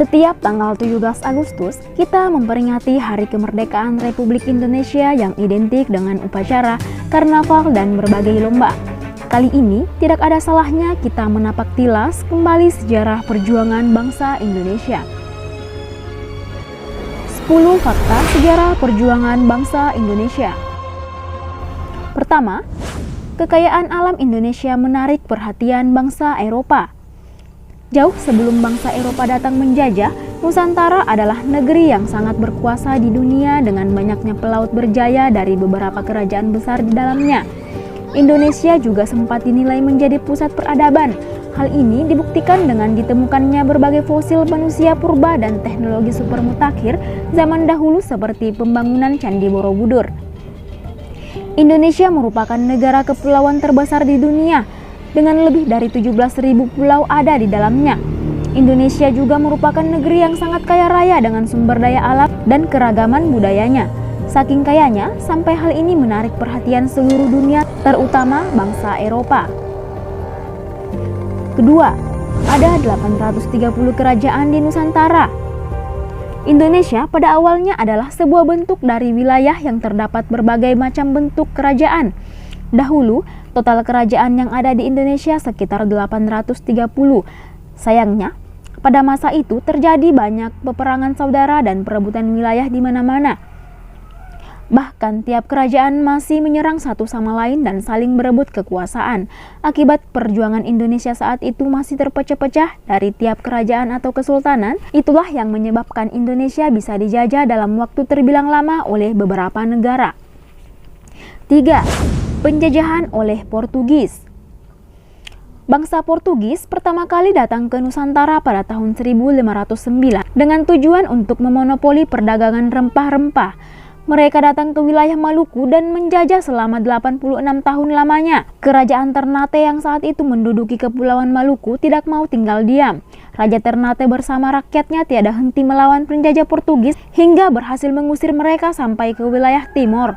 Setiap tanggal 17 Agustus, kita memperingati Hari Kemerdekaan Republik Indonesia yang identik dengan upacara, karnaval, dan berbagai lomba. Kali ini, tidak ada salahnya kita menapak tilas kembali sejarah perjuangan bangsa Indonesia. 10 fakta sejarah perjuangan bangsa Indonesia. Pertama, kekayaan alam Indonesia menarik perhatian bangsa Eropa. Jauh sebelum bangsa Eropa datang menjajah, Nusantara adalah negeri yang sangat berkuasa di dunia dengan banyaknya pelaut berjaya dari beberapa kerajaan besar di dalamnya. Indonesia juga sempat dinilai menjadi pusat peradaban. Hal ini dibuktikan dengan ditemukannya berbagai fosil manusia purba dan teknologi super mutakhir zaman dahulu seperti pembangunan Candi Borobudur. Indonesia merupakan negara kepulauan terbesar di dunia, dengan lebih dari 17.000 pulau ada di dalamnya. Indonesia juga merupakan negeri yang sangat kaya raya dengan sumber daya alam dan keragaman budayanya. Saking kayanya, sampai hal ini menarik perhatian seluruh dunia, terutama bangsa Eropa. Kedua, ada 830 kerajaan di Nusantara. Indonesia pada awalnya adalah sebuah bentuk dari wilayah yang terdapat berbagai macam bentuk kerajaan. Dahulu, total kerajaan yang ada di Indonesia sekitar 830. Sayangnya, pada masa itu terjadi banyak peperangan saudara dan perebutan wilayah di mana-mana. Bahkan tiap kerajaan masih menyerang satu sama lain dan saling berebut kekuasaan. Akibat perjuangan Indonesia saat itu masih terpecah-pecah dari tiap kerajaan atau kesultanan, itulah yang menyebabkan Indonesia bisa dijajah dalam waktu terbilang lama oleh beberapa negara. 3. Penjajahan oleh Portugis. Bangsa Portugis pertama kali datang ke Nusantara pada tahun 1509 dengan tujuan untuk memonopoli perdagangan rempah-rempah. Mereka datang ke wilayah Maluku dan menjajah selama 86 tahun lamanya. Kerajaan Ternate yang saat itu menduduki Kepulauan Maluku tidak mau tinggal diam. Raja Ternate bersama rakyatnya tiada henti melawan penjajah Portugis hingga berhasil mengusir mereka sampai ke wilayah Timor.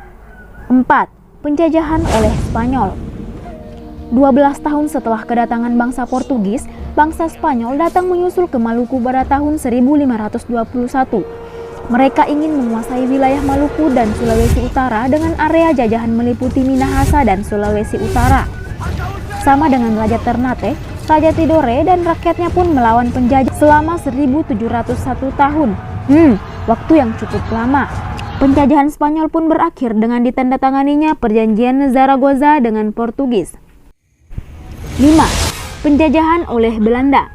4. Penjajahan oleh Spanyol. 12 tahun setelah kedatangan bangsa Portugis, bangsa Spanyol datang menyusul ke Maluku pada tahun 1521. Mereka ingin menguasai wilayah Maluku dan Sulawesi Utara dengan area jajahan meliputi Minahasa dan Sulawesi Utara. Sama dengan Raja Ternate, Raja Tidore dan rakyatnya pun melawan penjajah selama 1701 tahun. Waktu yang cukup lama. Penjajahan Spanyol pun berakhir dengan ditandatanganinya Perjanjian Zaragoza dengan Portugis. 5. Penjajahan oleh Belanda.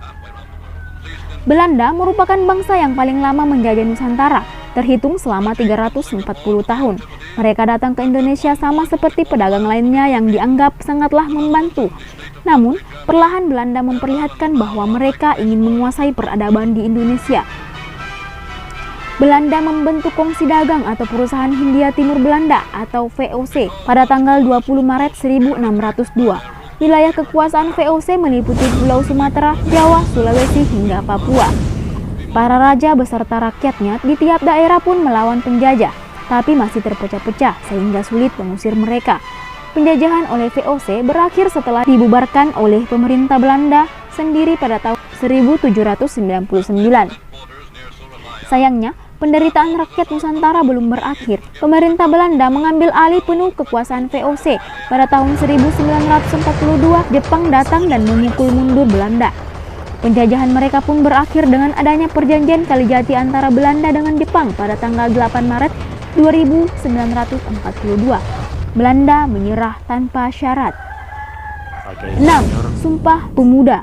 Belanda merupakan bangsa yang paling lama menjajah Nusantara, terhitung selama 340 tahun. Mereka datang ke Indonesia sama seperti pedagang lainnya yang dianggap sangatlah membantu. Namun, perlahan Belanda memperlihatkan bahwa mereka ingin menguasai peradaban di Indonesia. Belanda membentuk Kongsi Dagang atau Perusahaan Hindia Timur Belanda atau VOC pada tanggal 20 Maret 1602. Wilayah kekuasaan VOC meliputi Pulau Sumatera, Jawa, Sulawesi, hingga Papua. Para raja beserta rakyatnya di tiap daerah pun melawan penjajah, tapi masih terpecah-pecah sehingga sulit mengusir mereka. Penjajahan oleh VOC berakhir setelah dibubarkan oleh pemerintah Belanda sendiri pada tahun 1799. Sayangnya, penderitaan rakyat Nusantara belum berakhir. Pemerintah Belanda mengambil alih penuh kekuasaan VOC. Pada tahun 1942, Jepang datang dan memukul mundur Belanda. Penjajahan mereka pun berakhir dengan adanya Perjanjian Kalijati antara Belanda dengan Jepang pada tanggal 8 Maret 1942. Belanda menyerah tanpa syarat. 6. Sumpah Pemuda.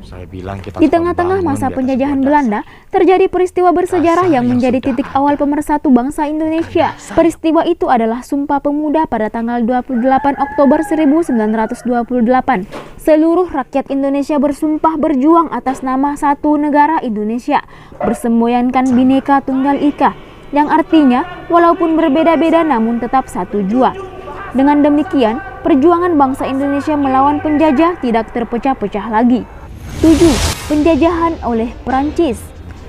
Di tengah-tengah masa penjajahan Belanda, terjadi peristiwa bersejarah yang menjadi titik awal pemersatu bangsa Indonesia. Peristiwa itu adalah Sumpah Pemuda pada tanggal 28 Oktober 1928. Seluruh rakyat Indonesia bersumpah berjuang atas nama satu negara Indonesia, bersemboyankan Bhinneka Tunggal Ika, yang artinya walaupun berbeda-beda namun tetap satu jua. Dengan demikian, perjuangan bangsa Indonesia melawan penjajah tidak terpecah-pecah lagi. 7. Penjajahan oleh Perancis.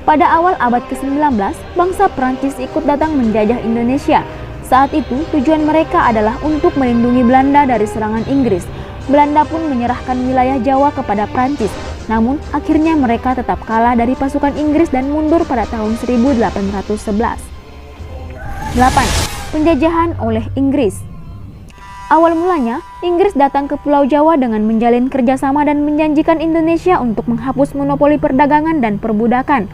Pada awal abad ke-19, bangsa Perancis ikut datang menjajah Indonesia. Saat itu, tujuan mereka adalah untuk melindungi Belanda dari serangan Inggris. Belanda pun menyerahkan wilayah Jawa kepada Perancis. Namun, akhirnya mereka tetap kalah dari pasukan Inggris dan mundur pada tahun 1811. 8. Penjajahan oleh Inggris. Awal mulanya, Inggris datang ke Pulau Jawa dengan menjalin kerjasama dan menjanjikan Indonesia untuk menghapus monopoli perdagangan dan perbudakan.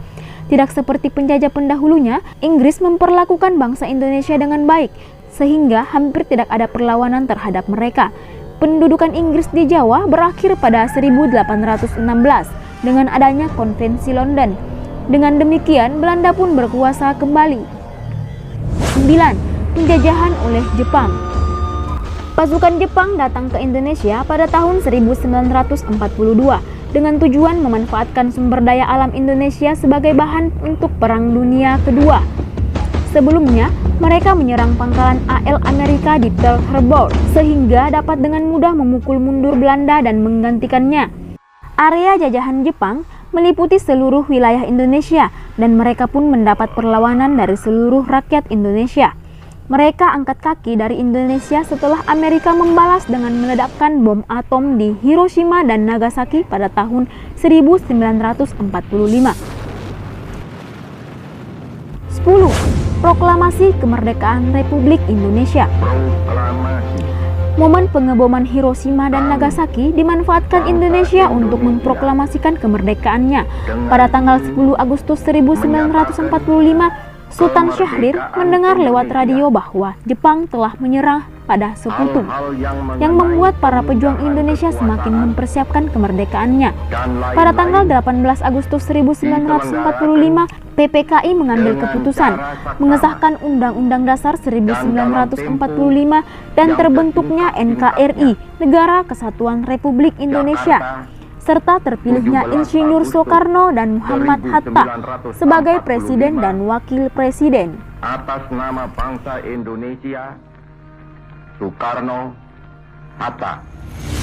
Tidak seperti penjajah pendahulunya, Inggris memperlakukan bangsa Indonesia dengan baik, sehingga hampir tidak ada perlawanan terhadap mereka. Pendudukan Inggris di Jawa berakhir pada 1816 dengan adanya Konvensi London. Dengan demikian, Belanda pun berkuasa kembali. 9. Penjajahan oleh Jepang. Pasukan Jepang datang ke Indonesia pada tahun 1942 dengan tujuan memanfaatkan sumber daya alam Indonesia sebagai bahan untuk Perang Dunia Kedua. Sebelumnya, mereka menyerang pangkalan AL Amerika di Pearl Harbor sehingga dapat dengan mudah memukul mundur Belanda dan menggantikannya. Area jajahan Jepang meliputi seluruh wilayah Indonesia dan mereka pun mendapat perlawanan dari seluruh rakyat Indonesia. Mereka angkat kaki dari Indonesia setelah Amerika membalas dengan meledakkan bom atom di Hiroshima dan Nagasaki pada tahun 1945. 10. Proklamasi Kemerdekaan Republik Indonesia. Momen pengeboman Hiroshima dan Nagasaki dimanfaatkan Indonesia untuk memproklamasikan kemerdekaannya. Pada tanggal 10 Agustus 1945, Sultan Syahrir mendengar lewat radio bahwa Jepang telah menyerah pada Sekutu, yang membuat para pejuang Indonesia semakin mempersiapkan kemerdekaannya. Pada tanggal 18 Agustus 1945, PPKI mengambil keputusan mengesahkan Undang-Undang Dasar 1945 dan terbentuknya NKRI, Negara Kesatuan Republik Indonesia, serta terpilihnya Insinyur Soekarno dan Muhammad Hatta sebagai Presiden dan Wakil Presiden. Atas nama bangsa Indonesia, Soekarno, Hatta.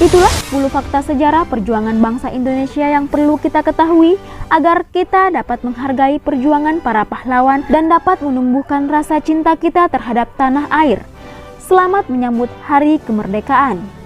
Itulah 10 fakta sejarah perjuangan bangsa Indonesia yang perlu kita ketahui agar kita dapat menghargai perjuangan para pahlawan dan dapat menumbuhkan rasa cinta kita terhadap tanah air. Selamat menyambut Hari Kemerdekaan.